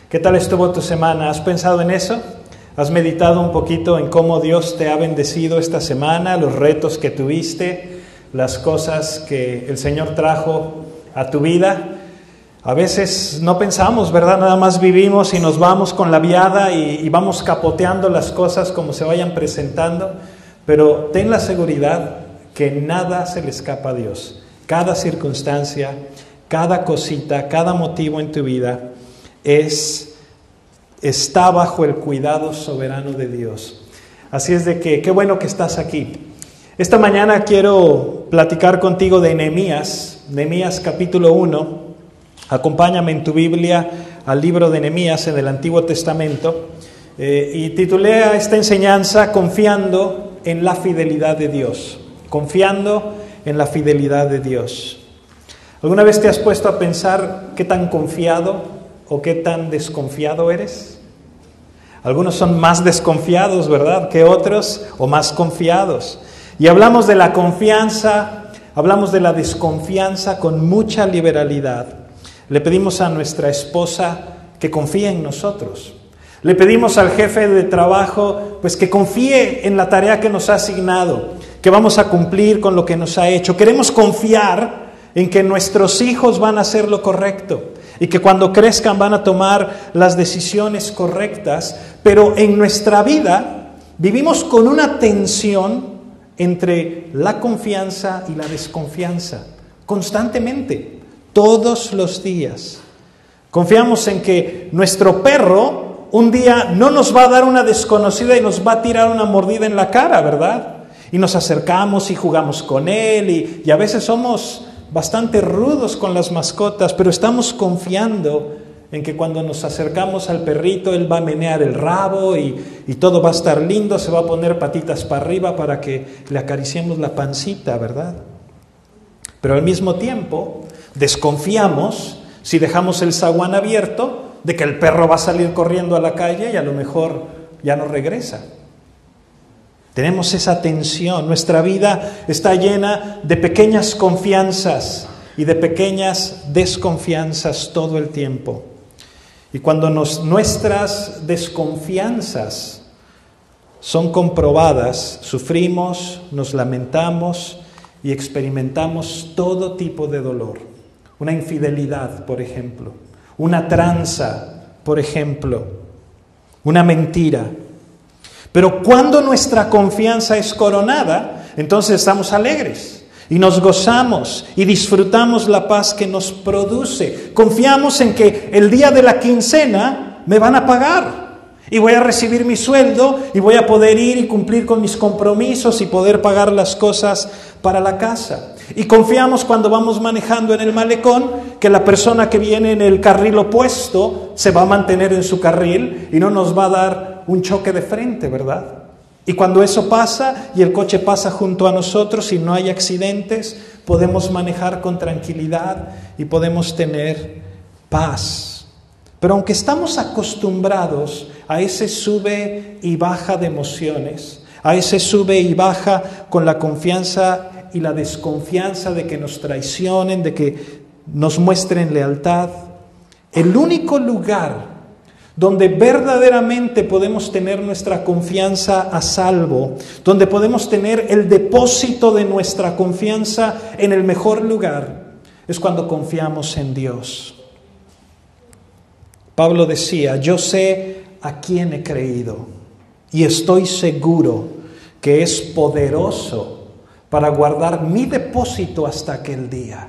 ¿Qué tal estuvo tu semana? ¿Has pensado en eso? ¿Has meditado un poquito en cómo Dios te ha bendecido esta semana, los retos que tuviste, las cosas que el Señor trajo a tu vida? A veces no pensamos, ¿verdad? Nada más vivimos y nos vamos con la viada y vamos capoteando las cosas como se vayan presentando, pero ten la seguridad que nada se le escapa a Dios. Cada circunstancia, cada cosita, cada motivo en tu vida está bajo el cuidado soberano de Dios. Así es de que qué bueno que estás aquí. Esta mañana quiero platicar contigo de Nehemías capítulo 1. Acompáñame en tu Biblia al libro de Nehemías en el Antiguo Testamento y titulé a esta enseñanza Confiando en la fidelidad de Dios. Confiando en la fidelidad de Dios. ¿Alguna vez te has puesto a pensar qué tan confiado o qué tan desconfiado eres? Algunos son más desconfiados, ¿verdad?, que otros, o más confiados. Y hablamos de la confianza, hablamos de la desconfianza con mucha liberalidad. Le pedimos a nuestra esposa que confíe en nosotros. Le pedimos al jefe de trabajo, pues que confíe en la tarea que nos ha asignado, que vamos a cumplir con lo que nos ha hecho. Queremos confiar en que nuestros hijos van a hacer lo correcto y que cuando crezcan van a tomar las decisiones correctas, pero en nuestra vida vivimos con una tensión entre la confianza y la desconfianza, constantemente. Todos los días. Confiamos en que nuestro perro un día no nos va a dar una desconocida y nos va a tirar una mordida en la cara, ¿verdad? Y nos acercamos y jugamos con él y a veces somos bastante rudos con las mascotas, pero estamos confiando en que cuando nos acercamos al perrito, él va a menear el rabo y todo va a estar lindo, se va a poner patitas para arriba para que le acariciemos la pancita, ¿verdad? Pero al mismo tiempo desconfiamos si dejamos el zaguán abierto de que el perro va a salir corriendo a la calle y a lo mejor ya no regresa. Tenemos esa tensión. Nuestra vida está llena de pequeñas confianzas y de pequeñas desconfianzas todo el tiempo. Y cuando nuestras desconfianzas son comprobadas, sufrimos, nos lamentamos y experimentamos todo tipo de dolor. Una infidelidad, por ejemplo, una tranza, por ejemplo, una mentira. Pero cuando nuestra confianza es coronada, entonces estamos alegres y nos gozamos y disfrutamos la paz que nos produce. Confiamos en que el día de la quincena me van a pagar y voy a recibir mi sueldo y voy a poder ir y cumplir con mis compromisos y poder pagar las cosas para la casa. Y confiamos cuando vamos manejando en el malecón que la persona que viene en el carril opuesto se va a mantener en su carril y no nos va a dar un choque de frente, ¿verdad? Y cuando eso pasa y el coche pasa junto a nosotros y no hay accidentes, podemos manejar con tranquilidad y podemos tener paz. Pero aunque estamos acostumbrados a ese sube y baja de emociones, a ese sube y baja con la confianza y la desconfianza de que nos traicionen, de que nos muestren lealtad, el único lugar donde verdaderamente podemos tener nuestra confianza a salvo, donde podemos tener el depósito de nuestra confianza en el mejor lugar, es cuando confiamos en Dios. Pablo decía, yo sé a quién he creído y estoy seguro que es poderoso para guardar mi depósito hasta aquel día.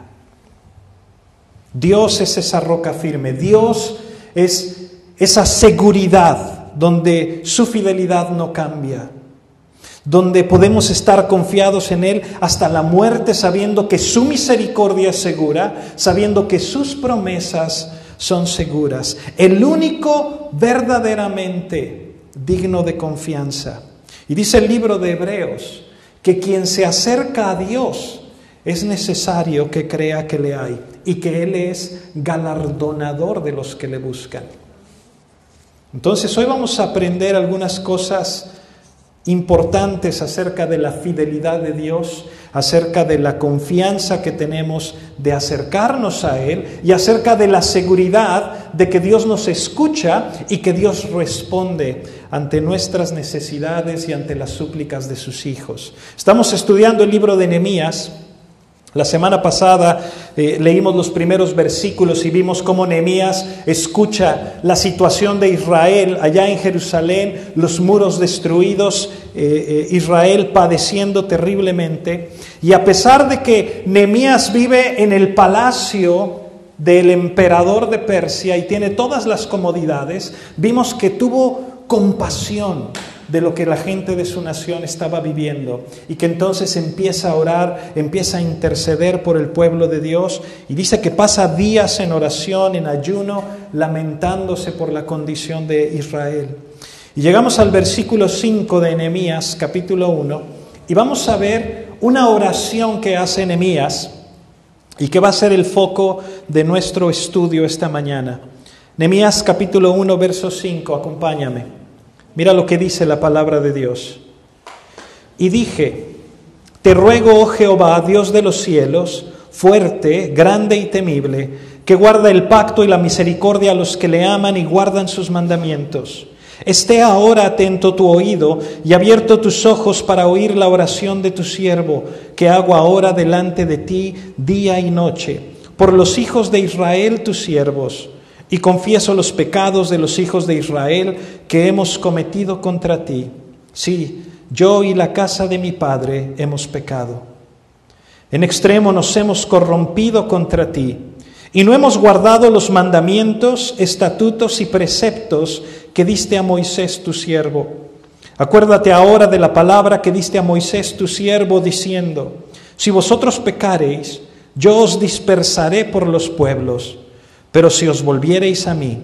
Dios es esa roca firme, Dios es esa seguridad donde su fidelidad no cambia, donde podemos estar confiados en Él hasta la muerte, sabiendo que su misericordia es segura, sabiendo que sus promesas son seguras. El único verdaderamente digno de confianza. Y dice el libro de Hebreos que quien se acerca a Dios es necesario que crea que le hay y que Él es galardonador de los que le buscan. Entonces hoy vamos a aprender algunas cosas importantes acerca de la fidelidad de Dios, acerca de la confianza que tenemos de acercarnos a Él y acerca de la seguridad de que Dios nos escucha y que Dios responde ante nuestras necesidades y ante las súplicas de sus hijos. Estamos estudiando el libro de Nehemías. La semana pasada leímos los primeros versículos y vimos cómo Nehemías escucha la situación de Israel allá en Jerusalén, los muros destruidos, Israel padeciendo terriblemente. Y a pesar de que Nehemías vive en el palacio del emperador de Persia y tiene todas las comodidades, vimos que tuvo compasión de lo que la gente de su nación estaba viviendo y que entonces empieza a orar, empieza a interceder por el pueblo de Dios y dice que pasa días en oración, en ayuno, lamentándose por la condición de Israel. Y llegamos al versículo 5 de Nehemías, capítulo 1, y vamos a ver una oración que hace Nehemías y que va a ser el foco de nuestro estudio esta mañana. Nehemías, capítulo 1, verso 5, acompáñame. Mira lo que dice la palabra de Dios. Y dije, te ruego, oh Jehová, Dios de los cielos, fuerte, grande y temible, que guarda el pacto y la misericordia a los que le aman y guardan sus mandamientos. Esté ahora atento tu oído y abierto tus ojos para oír la oración de tu siervo, que hago ahora delante de ti día y noche, por los hijos de Israel tus siervos. Y confieso los pecados de los hijos de Israel que hemos cometido contra ti. Sí, yo y la casa de mi padre hemos pecado. En extremo nos hemos corrompido contra ti, y no hemos guardado los mandamientos, estatutos y preceptos que diste a Moisés tu siervo. Acuérdate ahora de la palabra que diste a Moisés tu siervo, diciendo, si vosotros pecareis, yo os dispersaré por los pueblos. Pero si os volviereis a mí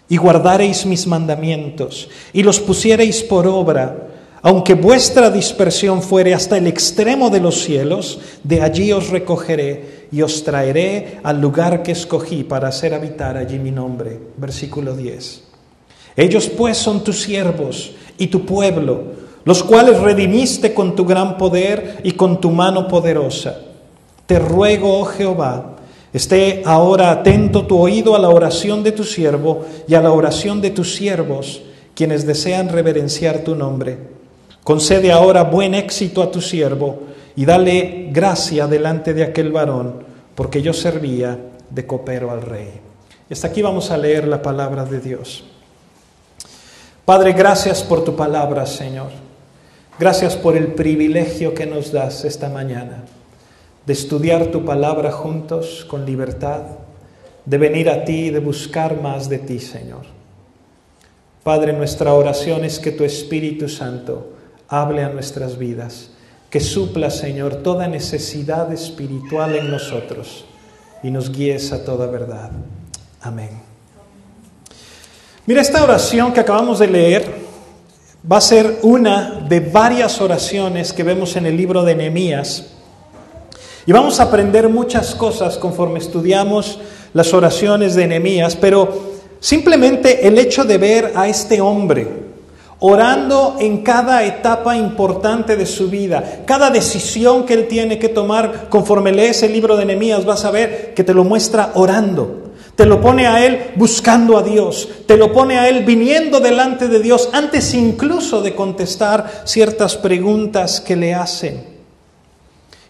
y guardareis mis mandamientos y los pusiereis por obra, aunque vuestra dispersión fuere hasta el extremo de los cielos, de allí os recogeré y os traeré al lugar que escogí para hacer habitar allí mi nombre. Versículo 10. Ellos pues son tus siervos y tu pueblo, los cuales redimiste con tu gran poder y con tu mano poderosa. Te ruego, oh Jehová, esté ahora atento tu oído a la oración de tu siervo y a la oración de tus siervos, quienes desean reverenciar tu nombre. Concede ahora buen éxito a tu siervo y dale gracia delante de aquel varón, porque yo servía de copero al rey. Hasta aquí vamos a leer la palabra de Dios. Padre, gracias por tu palabra, Señor. Gracias por el privilegio que nos das esta mañana de estudiar tu palabra juntos con libertad, de venir a ti, de buscar más de ti, Señor. Padre, nuestra oración es que tu Espíritu Santo hable a nuestras vidas, que supla, Señor, toda necesidad espiritual en nosotros y nos guíes a toda verdad. Amén. Mira, esta oración que acabamos de leer va a ser una de varias oraciones que vemos en el libro de Nehemías. Y vamos a aprender muchas cosas conforme estudiamos las oraciones de Nehemías, pero simplemente el hecho de ver a este hombre orando en cada etapa importante de su vida, cada decisión que él tiene que tomar, conforme lees el libro de Nehemías, vas a ver que te lo muestra orando. Te lo pone a él buscando a Dios, te lo pone a él viniendo delante de Dios, antes incluso de contestar ciertas preguntas que le hacen.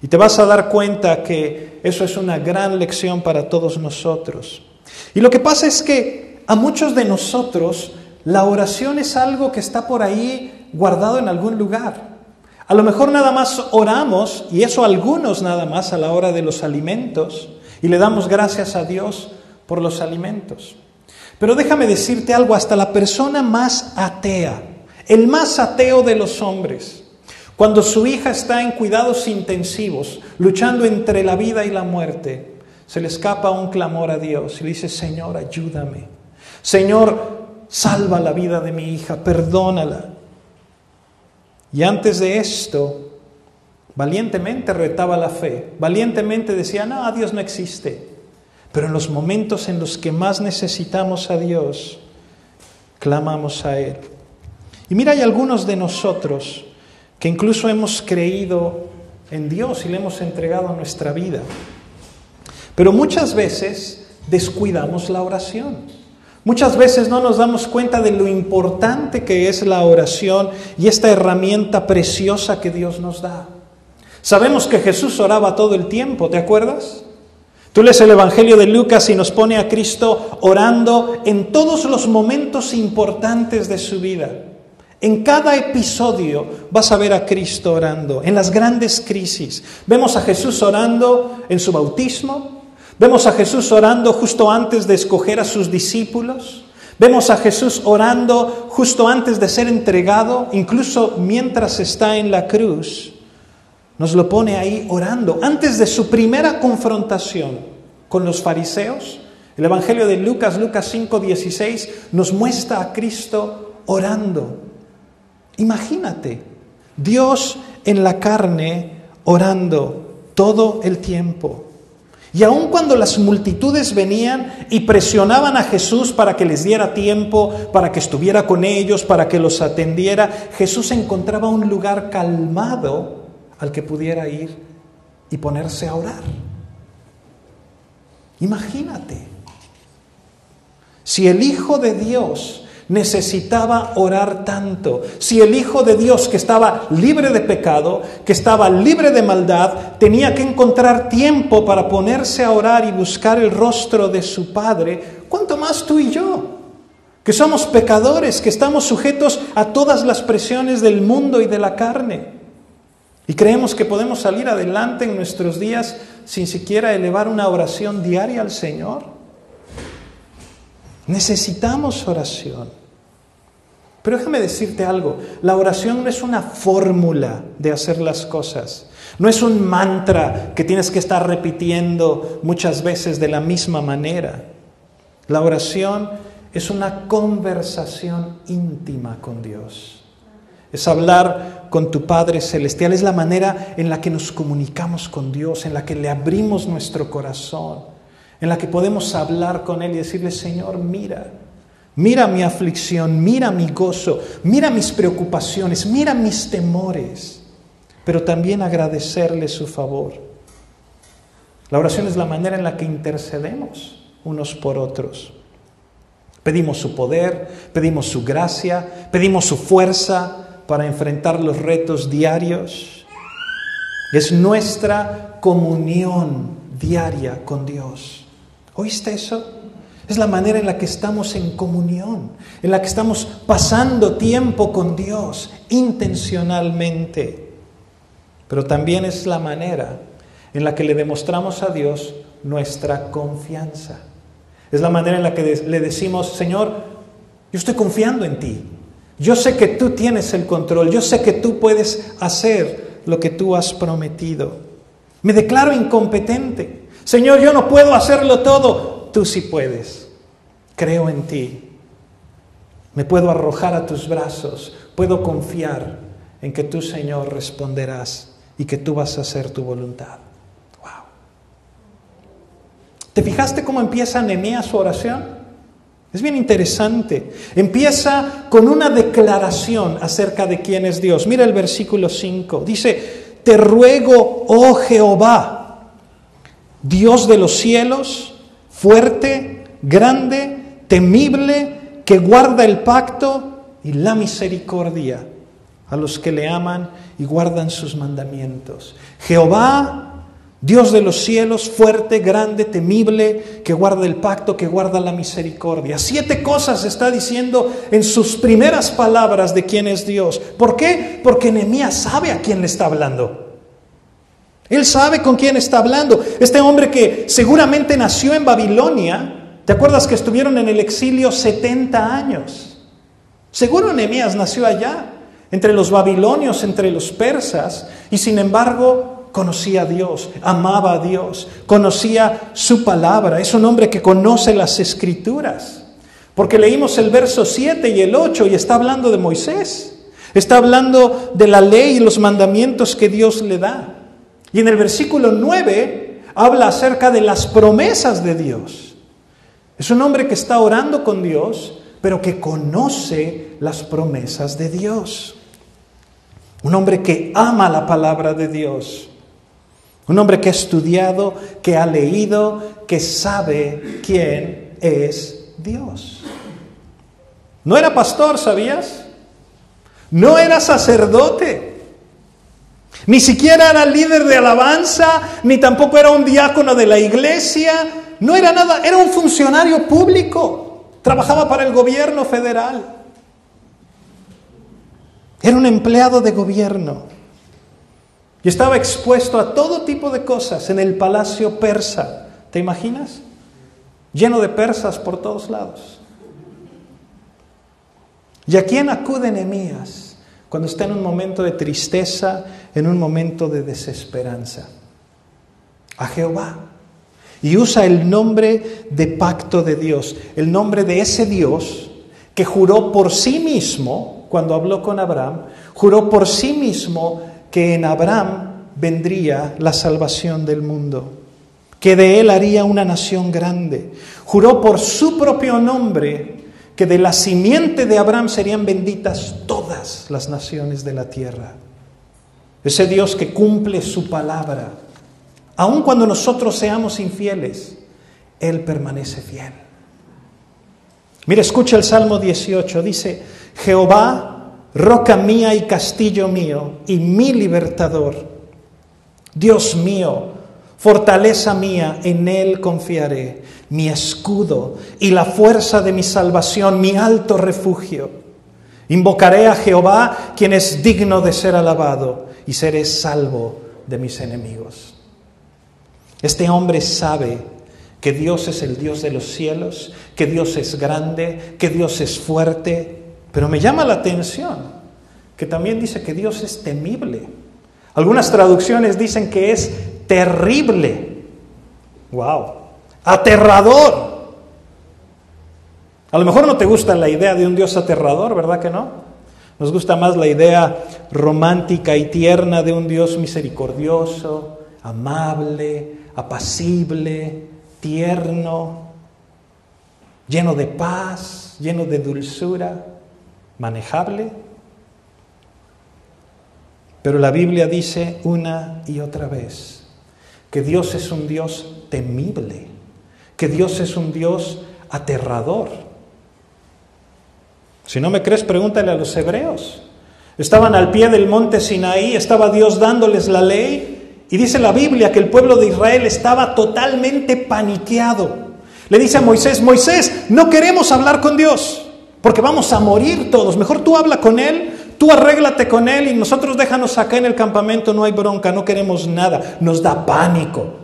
Y te vas a dar cuenta que eso es una gran lección para todos nosotros. Y lo que pasa es que a muchos de nosotros la oración es algo que está por ahí guardado en algún lugar. A lo mejor nada más oramos, y eso algunos nada más a la hora de los alimentos, y le damos gracias a Dios por los alimentos. Pero déjame decirte algo, hasta la persona más atea, el más ateo de los hombres, cuando su hija está en cuidados intensivos, luchando entre la vida y la muerte, se le escapa un clamor a Dios y le dice, Señor, ayúdame. Señor, salva la vida de mi hija, perdónala. Y antes de esto, valientemente retaba la fe, valientemente decía, no, Dios no existe. Pero en los momentos en los que más necesitamos a Dios, clamamos a Él. Y mira, hay algunos de nosotros que incluso hemos creído en Dios y le hemos entregado nuestra vida. Pero muchas veces descuidamos la oración. Muchas veces no nos damos cuenta de lo importante que es la oración y esta herramienta preciosa que Dios nos da. Sabemos que Jesús oraba todo el tiempo, ¿te acuerdas? Tú lees el Evangelio de Lucas y nos pone a Cristo orando en todos los momentos importantes de su vida. En cada episodio vas a ver a Cristo orando, en las grandes crisis. Vemos a Jesús orando en su bautismo, vemos a Jesús orando justo antes de escoger a sus discípulos, vemos a Jesús orando justo antes de ser entregado, incluso mientras está en la cruz. Nos lo pone ahí orando, antes de su primera confrontación con los fariseos. El Evangelio de Lucas, Lucas 5:16, nos muestra a Cristo orando. Imagínate, Dios en la carne orando todo el tiempo. Y aun cuando las multitudes venían y presionaban a Jesús para que les diera tiempo, para que estuviera con ellos, para que los atendiera, Jesús encontraba un lugar calmado al que pudiera ir y ponerse a orar. Imagínate, si el Hijo de Dios necesitaba orar tanto, si el Hijo de Dios, que estaba libre de pecado, que estaba libre de maldad, tenía que encontrar tiempo para ponerse a orar y buscar el rostro de su Padre, ¿cuánto más tú y yo? Que somos pecadores, que estamos sujetos a todas las presiones del mundo y de la carne. Y creemos que podemos salir adelante en nuestros días sin siquiera elevar una oración diaria al Señor. Necesitamos oración. Pero déjame decirte algo, la oración no es una fórmula de hacer las cosas. No es un mantra que tienes que estar repitiendo muchas veces de la misma manera. La oración es una conversación íntima con Dios. Es hablar con tu Padre Celestial, es la manera en la que nos comunicamos con Dios, en la que le abrimos nuestro corazón, en la que podemos hablar con Él y decirle, Señor, mira mi aflicción, mira mi gozo, mira mis preocupaciones, mira mis temores, pero también agradecerle su favor. La oración es la manera en la que intercedemos unos por otros. Pedimos su poder, pedimos su gracia, pedimos su fuerza para enfrentar los retos diarios. Es nuestra comunión diaria con Dios. ¿Oíste eso? Es la manera en la que estamos en comunión, en la que estamos pasando tiempo con Dios intencionalmente. Pero también es la manera en la que le demostramos a Dios nuestra confianza. Es la manera en la que le decimos, Señor, yo estoy confiando en ti. Yo sé que tú tienes el control. Yo sé que tú puedes hacer lo que tú has prometido. Me declaro incompetente. Señor, yo no puedo hacerlo todo. Tú sí puedes. Creo en ti. Me puedo arrojar a tus brazos. Puedo confiar en que tú, Señor, responderás y que tú vas a hacer tu voluntad. Wow. ¿Te fijaste cómo empieza Nehemías su oración? Es bien interesante. Empieza con una declaración acerca de quién es Dios. Mira el versículo 5. Dice, te ruego, oh Jehová, Dios de los cielos, fuerte, grande, temible, que guarda el pacto y la misericordia a los que le aman y guardan sus mandamientos. Jehová, Dios de los cielos, fuerte, grande, temible, que guarda el pacto, que guarda la misericordia. 7 cosas está diciendo en sus primeras palabras de quién es Dios. ¿Por qué? Porque Nehemías sabe a quién le está hablando. Él sabe con quién está hablando. Este hombre que seguramente nació en Babilonia, ¿te acuerdas que estuvieron en el exilio 70 años? Seguro Nehemías nació allá, entre los babilonios, entre los persas, y sin embargo conocía a Dios, amaba a Dios, conocía su palabra. Es un hombre que conoce las Escrituras, porque leímos el verso 7 y el 8 y está hablando de Moisés, está hablando de la ley y los mandamientos que Dios le da. Y en el versículo 9 habla acerca de las promesas de Dios. Es un hombre que está orando con Dios, pero que conoce las promesas de Dios. Un hombre que ama la palabra de Dios. Un hombre que ha estudiado, que ha leído, que sabe quién es Dios. No era pastor, ¿sabías? No era sacerdote. Ni siquiera era líder de alabanza, ni tampoco era un diácono de la iglesia. No era nada, era un funcionario público. Trabajaba para el gobierno federal. Era un empleado de gobierno. Y estaba expuesto a todo tipo de cosas en el palacio persa. ¿Te imaginas? Lleno de persas por todos lados. ¿Y a quién acude Nehemías cuando está en un momento de tristeza, en un momento de desesperanza? A Jehová. Y usa el nombre de pacto de Dios, el nombre de ese Dios que juró por sí mismo, cuando habló con Abraham, juró por sí mismo que en Abraham vendría la salvación del mundo, que de él haría una nación grande. Juró por su propio nombre que de la simiente de Abraham serían benditas todas las naciones de la tierra. Ese Dios que cumple su palabra, aun cuando nosotros seamos infieles, Él permanece fiel. Mira, escucha el Salmo 18, dice: Jehová, roca mía y castillo mío, y mi libertador, Dios mío, fortaleza mía, en Él confiaré, mi escudo y la fuerza de mi salvación, mi alto refugio. Invocaré a Jehová, quien es digno de ser alabado, y seré salvo de mis enemigos. Este hombre sabe que Dios es el Dios de los cielos, que Dios es grande, que Dios es fuerte, pero me llama la atención que también dice que Dios es temible. Algunas traducciones dicen que es terrible. ¡Wow! Aterrador. A lo mejor no te gusta la idea de un Dios aterrador, ¿verdad que no? Nos gusta más la idea romántica y tierna de un Dios misericordioso, amable, apacible, tierno, lleno de paz, lleno de dulzura, manejable. Pero la Biblia dice una y otra vez que Dios es un Dios temible, que Dios es un Dios aterrador. Si no me crees, pregúntale a los hebreos. Estaban al pie del monte Sinaí, estaba Dios dándoles la ley, y dice la Biblia que el pueblo de Israel estaba totalmente paniqueado. Le dice a Moisés: Moisés, no queremos hablar con Dios, porque vamos a morir todos. Mejor tú habla con Él, tú arréglate con Él, y nosotros déjanos acá en el campamento, no hay bronca, no queremos nada. Nos da pánico.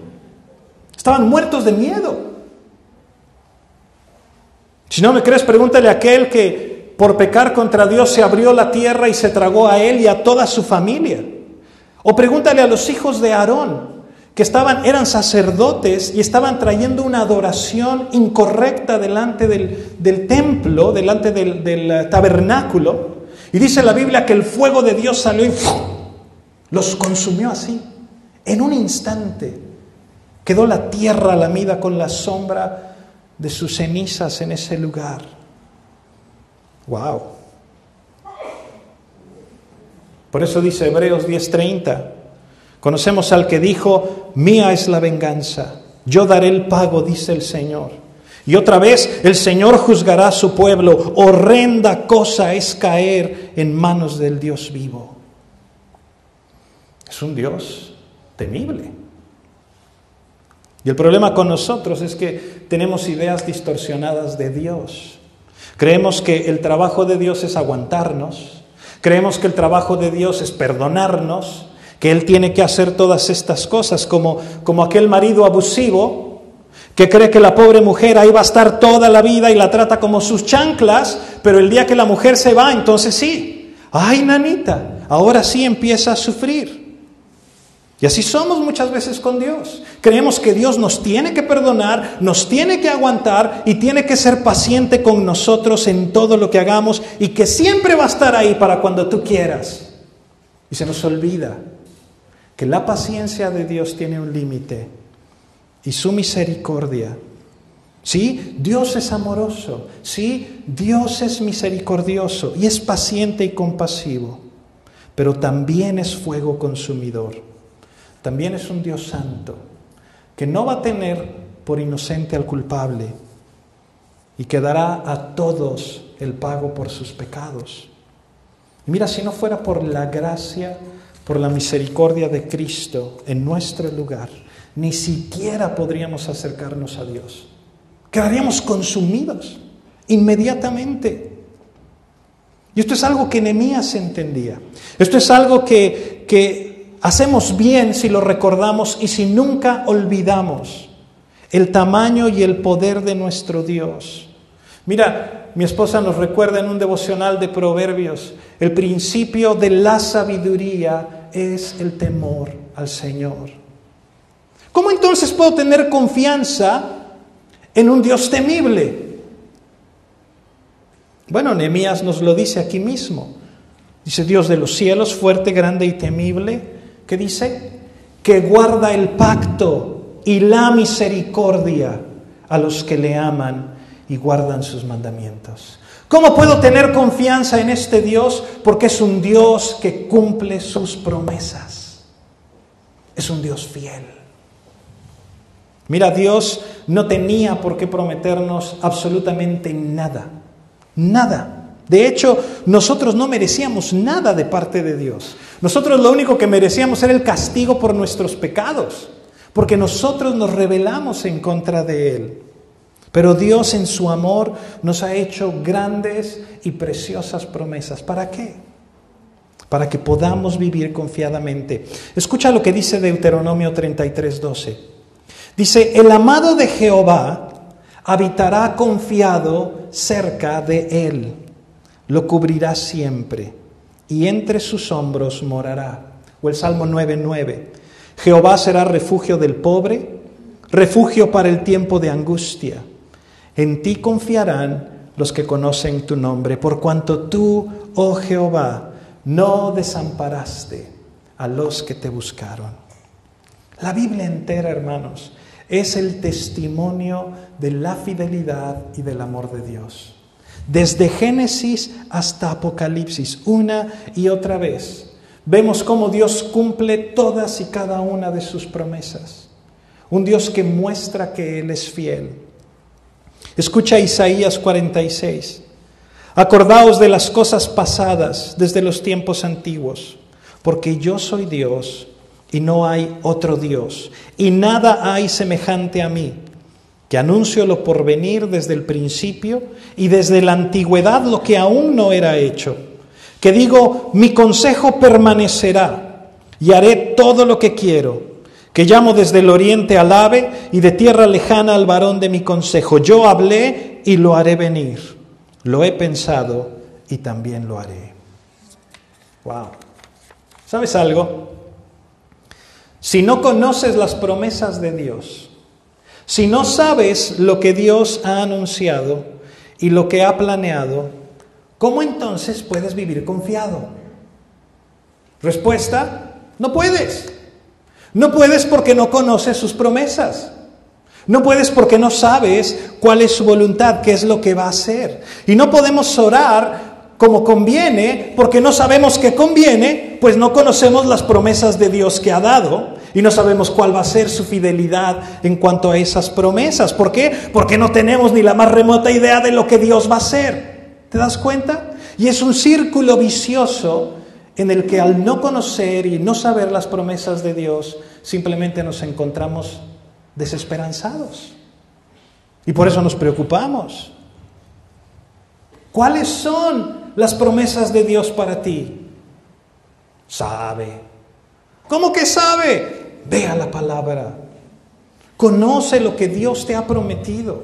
Estaban muertos de miedo. Si no me crees, pregúntale a aquel que por pecar contra Dios se abrió la tierra y se tragó a él y a toda su familia. O pregúntale a los hijos de Aarón, que eran sacerdotes y estaban trayendo una adoración incorrecta delante del templo, delante del tabernáculo. Y dice la Biblia que el fuego de Dios salió y los consumió así. En un instante quedó la tierra lamida con la sombra de sus cenizas en ese lugar. ¡Wow! Por eso dice Hebreos 10:30, conocemos al que dijo: mía es la venganza, yo daré el pago, dice el Señor. Y otra vez, el Señor juzgará a su pueblo. Horrenda cosa es caer en manos del Dios vivo. Es un Dios temible. Y el problema con nosotros es que tenemos ideas distorsionadas de Dios. Creemos que el trabajo de Dios es aguantarnos. Creemos que el trabajo de Dios es perdonarnos, que Él tiene que hacer todas estas cosas, como aquel marido abusivo que cree que la pobre mujer ahí va a estar toda la vida y la trata como sus chanclas, pero el día que la mujer se va, entonces sí. ¡Ay, nanita! Ahora sí empieza a sufrir. Y así somos muchas veces con Dios. Creemos que Dios nos tiene que perdonar, nos tiene que aguantar y tiene que ser paciente con nosotros en todo lo que hagamos, y que siempre va a estar ahí para cuando tú quieras. Y se nos olvida que la paciencia de Dios tiene un límite y su misericordia. Sí, Dios es amoroso. Sí, Dios es misericordioso y es paciente y compasivo, pero también es fuego consumidor. también es un Dios santo, que no va a tener por inocente al culpable y que dará a todos el pago por sus pecados. Y mira, si no fuera por la gracia, por la misericordia de Cristo en nuestro lugar, ni siquiera podríamos acercarnos a Dios. Quedaríamos consumidos inmediatamente. Y esto es algo que Nehemías entendía. Esto es algo que hacemos bien si lo recordamos y si nunca olvidamos el tamaño y el poder de nuestro Dios. Mira, mi esposa nos recuerda en un devocional de Proverbios, el principio de la sabiduría es el temor al Señor. ¿Cómo entonces puedo tener confianza en un Dios temible? Bueno, Nehemías nos lo dice aquí mismo. Dice, Dios de los cielos, fuerte, grande y temible. ¿Qué dice? Que guarda el pacto y la misericordia a los que le aman y guardan sus mandamientos. ¿Cómo puedo tener confianza en este Dios? Porque es un Dios que cumple sus promesas. Es un Dios fiel. Mira, Dios no tenía por qué prometernos absolutamente nada. Nada. De hecho, nosotros no merecíamos nada de parte de Dios. Nosotros lo único que merecíamos era el castigo por nuestros pecados, porque nosotros nos rebelamos en contra de Él. Pero Dios en su amor nos ha hecho grandes y preciosas promesas. ¿Para qué? Para que podamos vivir confiadamente. Escucha lo que dice Deuteronomio 33:12. Dice, el amado de Jehová habitará confiado cerca de él, lo cubrirá siempre, y entre sus hombros morará. O el Salmo 9:9. Jehová será refugio del pobre, refugio para el tiempo de angustia. En ti confiarán los que conocen tu nombre, por cuanto tú, oh Jehová, no desamparaste a los que te buscaron. La Biblia entera, hermanos, es el testimonio de la fidelidad y del amor de Dios. Desde Génesis hasta Apocalipsis, una y otra vez, vemos cómo Dios cumple todas y cada una de sus promesas. Un Dios que muestra que Él es fiel. Escucha Isaías 46. Acordaos de las cosas pasadas desde los tiempos antiguos, porque yo soy Dios y no hay otro Dios, y nada hay semejante a mí, que anuncio lo porvenir desde el principio y desde la antigüedad lo que aún no era hecho, que digo, mi consejo permanecerá y haré todo lo que quiero, que llamo desde el oriente al ave y de tierra lejana al varón de mi consejo. Yo hablé y lo haré venir, lo he pensado y también lo haré. Wow. ¿Sabes algo? Si no conoces las promesas de Dios, si no sabes lo que Dios ha anunciado y lo que ha planeado, ¿cómo entonces puedes vivir confiado? Respuesta, no puedes. No puedes porque no conoces sus promesas. No puedes porque no sabes cuál es su voluntad, qué es lo que va a hacer. Y no podemos orar como conviene, porque no sabemos qué conviene, pues no conocemos las promesas de Dios que ha dado y no sabemos cuál va a ser su fidelidad en cuanto a esas promesas. ¿Por qué? Porque no tenemos ni la más remota idea de lo que Dios va a hacer. ¿Te das cuenta? Y es un círculo vicioso en el que al no conocer y no saber las promesas de Dios, simplemente nos encontramos desesperanzados. Y por eso nos preocupamos. ¿Cuáles son las promesas de Dios para ti? Sabe. ¿Cómo que sabe? Ve a la palabra. Conoce lo que Dios te ha prometido.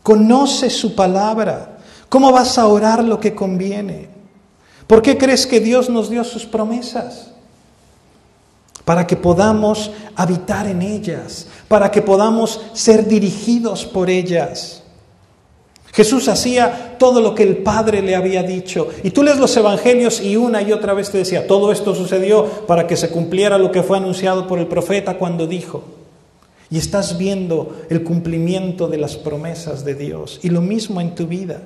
Conoce su palabra. ¿Cómo vas a orar lo que conviene? ¿Por qué crees que Dios nos dio sus promesas? Para que podamos habitar en ellas, para que podamos ser dirigidos por ellas. Jesús hacía todo lo que el Padre le había dicho. Y tú lees los evangelios y una y otra vez te decía, todo esto sucedió para que se cumpliera lo que fue anunciado por el profeta cuando dijo. Y estás viendo el cumplimiento de las promesas de Dios. Y lo mismo en tu vida.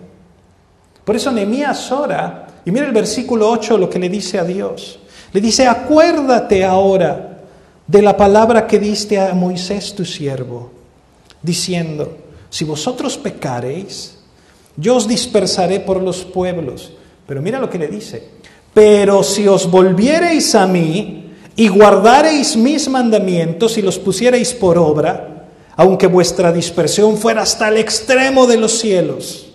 Por eso Nehemías ora, y mira el versículo 8 lo que le dice a Dios. Le dice, acuérdate ahora de la palabra que diste a Moisés tu siervo, diciendo, si vosotros pecareis, yo os dispersaré por los pueblos. Pero mira lo que le dice, pero si os volviereis a mí y guardareis mis mandamientos y los pusiereis por obra, aunque vuestra dispersión fuera hasta el extremo de los cielos,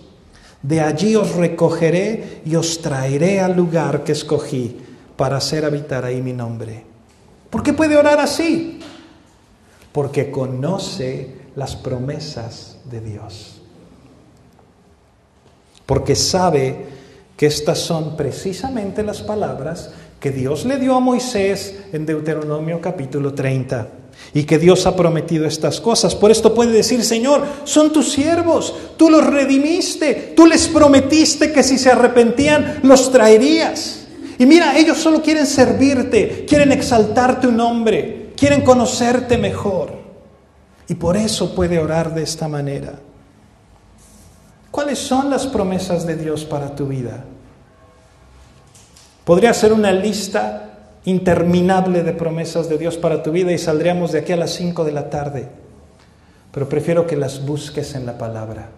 de allí os recogeré y os traeré al lugar que escogí para hacer habitar ahí mi nombre. ¿Por qué puede orar así? Porque conoce las promesas de Dios. Porque sabe que estas son precisamente las palabras que Dios le dio a Moisés en Deuteronomio capítulo 30. Y que Dios ha prometido estas cosas. Por esto puede decir, Señor, son tus siervos, tú los redimiste, tú les prometiste que si se arrepentían los traerías. Y mira, ellos solo quieren servirte, quieren exaltar tu nombre, quieren conocerte mejor. Y por eso puede orar de esta manera. ¿Cuáles son las promesas de Dios para tu vida? Podría ser una lista interminable de promesas de Dios para tu vida y saldríamos de aquí a las 5 de la tarde. Pero prefiero que las busques en la palabra.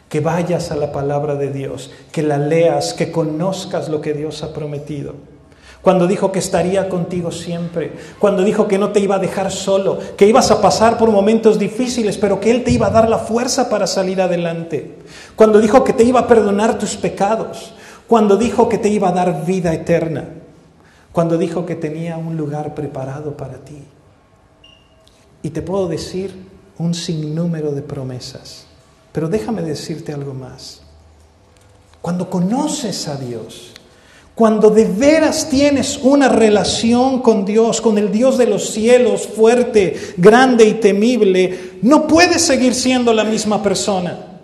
Que vayas a la palabra de Dios, que la leas, que conozcas lo que Dios ha prometido. Cuando dijo que estaría contigo siempre, cuando dijo que no te iba a dejar solo, que ibas a pasar por momentos difíciles, pero que Él te iba a dar la fuerza para salir adelante. Cuando dijo que te iba a perdonar tus pecados, cuando dijo que te iba a dar vida eterna, cuando dijo que tenía un lugar preparado para ti. Y te puedo decir un sinnúmero de promesas. Pero déjame decirte algo más. Cuando conoces a Dios, cuando de veras tienes una relación con Dios, con el Dios de los cielos, fuerte, grande y temible, no puedes seguir siendo la misma persona.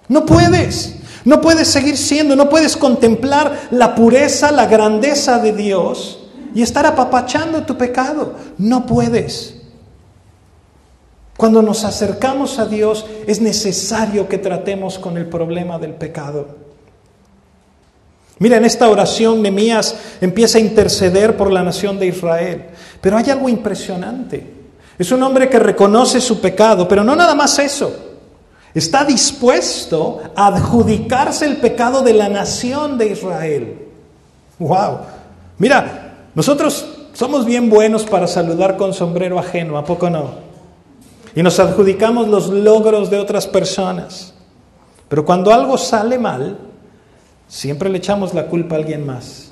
No puedes. No puedes seguir siendo, no puedes contemplar la pureza, la grandeza de Dios y estar apapachando tu pecado. No puedes. Cuando nos acercamos a Dios es necesario que tratemos con el problema del pecado. Mira, en esta oración Nehemías empieza a interceder por la nación de Israel. Pero hay algo impresionante. Es un hombre que reconoce su pecado, pero no nada más eso. Está dispuesto a adjudicarse el pecado de la nación de Israel. ¡Wow! Mira, nosotros somos bien buenos para saludar con sombrero ajeno, ¿a poco no? Y nos adjudicamos los logros de otras personas. Pero cuando algo sale mal, siempre le echamos la culpa a alguien más.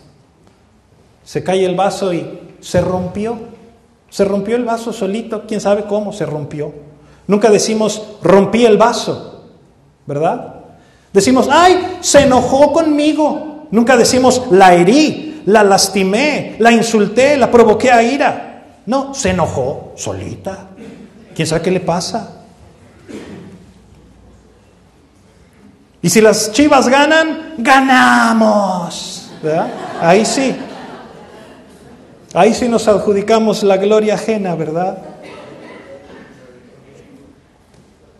Se cae el vaso y se rompió. Se rompió el vaso solito, quién sabe cómo se rompió. Nunca decimos, rompí el vaso, ¿verdad? Decimos, ¡ay! Se enojó conmigo. Nunca decimos, la herí, la lastimé, la insulté, la provoqué a ira. No, se enojó solita. ¿Quién sabe qué le pasa? Y si las Chivas ganan, ganamos, ¿verdad? Ahí sí. Ahí sí nos adjudicamos la gloria ajena, ¿verdad?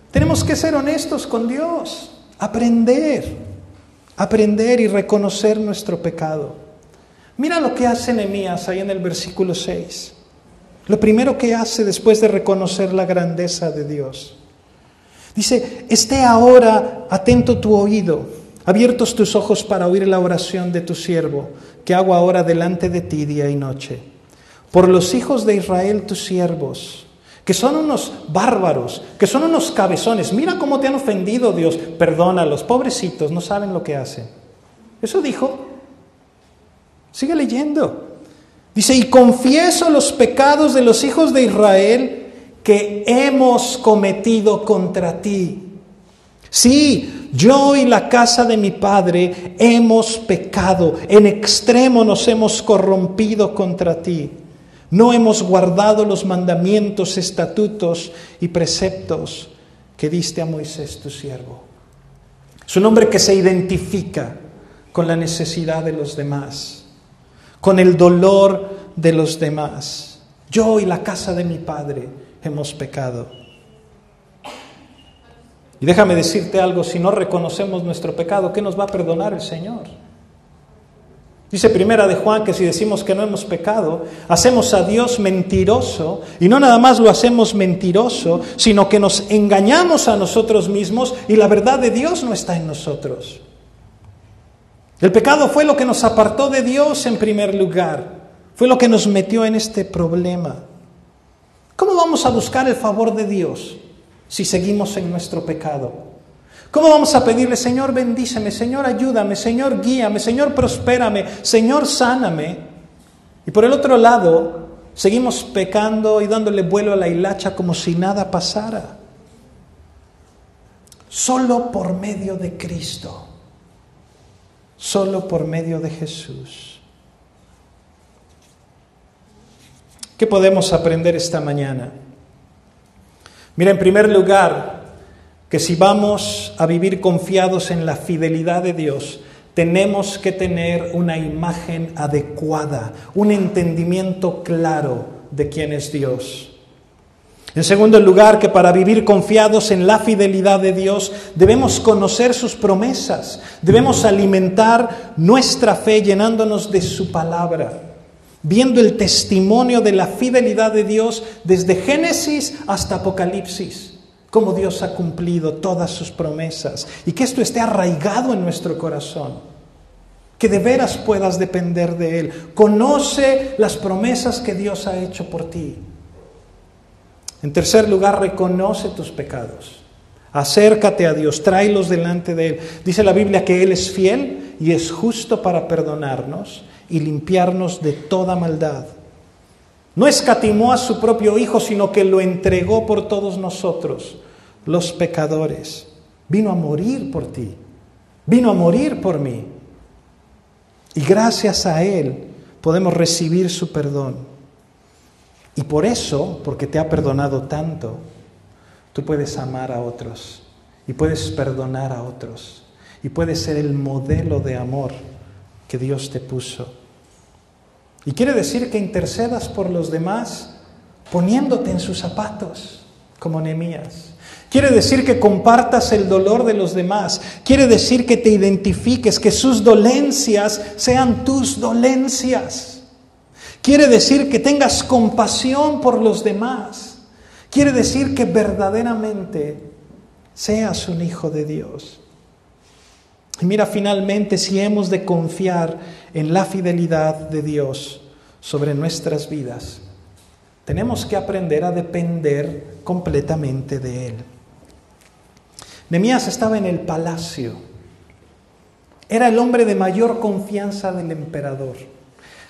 Tenemos que ser honestos con Dios, aprender y reconocer nuestro pecado. Mira lo que hace Nehemías ahí en el versículo 6. Lo primero que hace después de reconocer la grandeza de Dios. Dice, esté ahora atento tu oído, abiertos tus ojos para oír la oración de tu siervo, que hago ahora delante de ti día y noche. Por los hijos de Israel tus siervos, que son unos bárbaros, que son unos cabezones. Mira cómo te han ofendido, Dios, perdónalos, pobrecitos, no saben lo que hacen. Eso dijo. Sigue leyendo. Dice, y confieso los pecados de los hijos de Israel que hemos cometido contra ti. Sí, yo y la casa de mi padre hemos pecado, en extremo nos hemos corrompido contra ti. No hemos guardado los mandamientos, estatutos y preceptos que diste a Moisés tu siervo. Es un hombre que se identifica con la necesidad de los demás, con el dolor de los demás. Yo y la casa de mi padre hemos pecado. Y déjame decirte algo, si no reconocemos nuestro pecado, ¿qué nos va a perdonar el Señor? Dice Primera de Juan que si decimos que no hemos pecado, hacemos a Dios mentiroso, y no nada más lo hacemos mentiroso, sino que nos engañamos a nosotros mismos y la verdad de Dios no está en nosotros. El pecado fue lo que nos apartó de Dios en primer lugar, fue lo que nos metió en este problema. ¿Cómo vamos a buscar el favor de Dios si seguimos en nuestro pecado? ¿Cómo vamos a pedirle, Señor, bendíceme, Señor, ayúdame, Señor, guíame, Señor, prospérame, Señor, sáname? Y por el otro lado, seguimos pecando y dándole vuelo a la hilacha como si nada pasara. Solo por medio de Cristo, solo por medio de Jesús. ¿Qué podemos aprender esta mañana? Mira, en primer lugar, que si vamos a vivir confiados en la fidelidad de Dios, tenemos que tener una imagen adecuada, un entendimiento claro de quién es Dios. En segundo lugar, que para vivir confiados en la fidelidad de Dios, debemos conocer sus promesas, debemos alimentar nuestra fe llenándonos de su palabra, viendo el testimonio de la fidelidad de Dios desde Génesis hasta Apocalipsis. Cómo Dios ha cumplido todas sus promesas y que esto esté arraigado en nuestro corazón, que de veras puedas depender de Él. Conoce las promesas que Dios ha hecho por ti. En tercer lugar, reconoce tus pecados. Acércate a Dios, tráelos delante de Él. Dice la Biblia que Él es fiel y es justo para perdonarnos y limpiarnos de toda maldad. No escatimó a su propio Hijo, sino que lo entregó por todos nosotros, los pecadores. Vino a morir por ti, vino a morir por mí. Y gracias a Él podemos recibir su perdón. Y por eso, porque te ha perdonado tanto, tú puedes amar a otros y puedes perdonar a otros y puedes ser el modelo de amor que Dios te puso. Y quiere decir que intercedas por los demás poniéndote en sus zapatos, como Nehemías. Quiere decir que compartas el dolor de los demás. Quiere decir que te identifiques, que sus dolencias sean tus dolencias. Quiere decir que tengas compasión por los demás. Quiere decir que verdaderamente seas un hijo de Dios. Y mira, finalmente, si hemos de confiar en la fidelidad de Dios sobre nuestras vidas, tenemos que aprender a depender completamente de Él. Nehemías estaba en el palacio. Era el hombre de mayor confianza del emperador.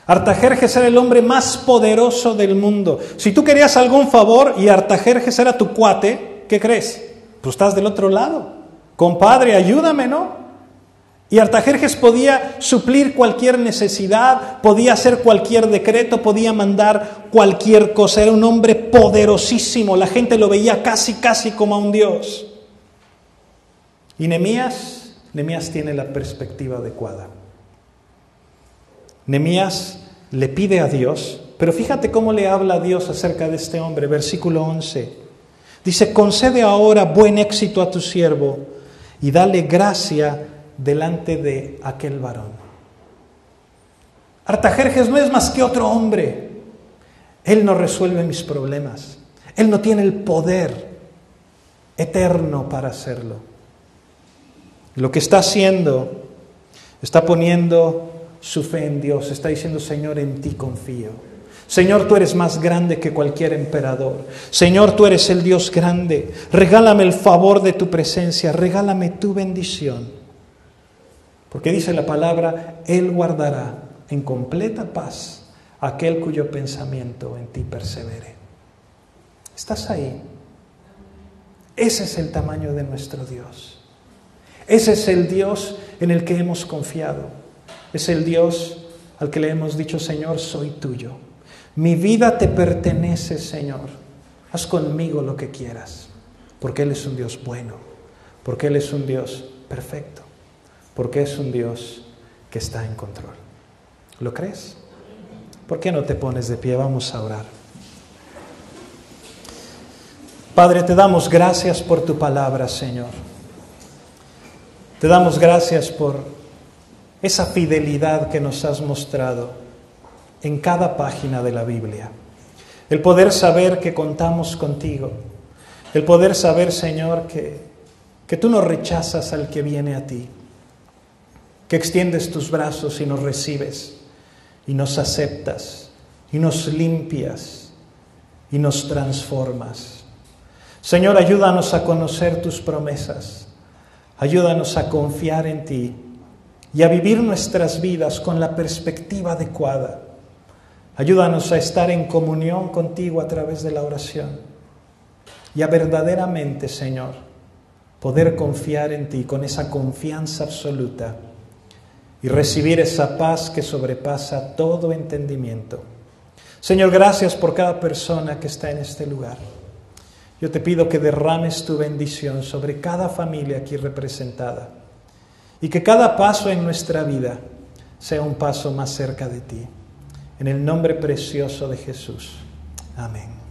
Artajerjes era el hombre más poderoso del mundo. Si tú querías algún favor y Artajerjes era tu cuate, ¿qué crees? Pues estás del otro lado. Compadre, ayúdame, ¿no? Y Artajerjes podía suplir cualquier necesidad, podía hacer cualquier decreto, podía mandar cualquier cosa. Era un hombre poderosísimo, la gente lo veía casi como a un dios. Y Nehemías tiene la perspectiva adecuada. Nehemías le pide a Dios, pero fíjate cómo le habla a Dios acerca de este hombre, versículo 11. Dice, concede ahora buen éxito a tu siervo y dale gracia delante de aquel varón. Artajerjes no es más que otro hombre. Él no resuelve mis problemas. Él no tiene el poder eterno para hacerlo. Lo que está haciendo, está poniendo su fe en Dios. Está diciendo, Señor, en ti confío. Señor, tú eres más grande que cualquier emperador. Señor, tú eres el Dios grande. Regálame el favor de tu presencia. Regálame tu bendición. Porque dice la palabra, Él guardará en completa paz aquel cuyo pensamiento en ti persevere. ¿Estás ahí? Ese es el tamaño de nuestro Dios. Ese es el Dios en el que hemos confiado. Es el Dios al que le hemos dicho, Señor, soy tuyo. Mi vida te pertenece, Señor. Haz conmigo lo que quieras. Porque Él es un Dios bueno. Porque Él es un Dios perfecto. Porque es un Dios que está en control. ¿Lo crees? ¿Por qué no te pones de pie? Vamos a orar. Padre, te damos gracias por tu palabra, Señor. Te damos gracias por esa fidelidad que nos has mostrado en cada página de la Biblia. El poder saber que contamos contigo. El poder saber, Señor, que tú no rechazas al que viene a ti. Que extiendes tus brazos y nos recibes y nos aceptas y nos limpias y nos transformas. Señor, ayúdanos a conocer tus promesas. Ayúdanos a confiar en ti y a vivir nuestras vidas con la perspectiva adecuada. Ayúdanos a estar en comunión contigo a través de la oración y a verdaderamente, Señor, poder confiar en ti con esa confianza absoluta y recibir esa paz que sobrepasa todo entendimiento. Señor, gracias por cada persona que está en este lugar. Yo te pido que derrames tu bendición sobre cada familia aquí representada y que cada paso en nuestra vida sea un paso más cerca de ti. En el nombre precioso de Jesús. Amén.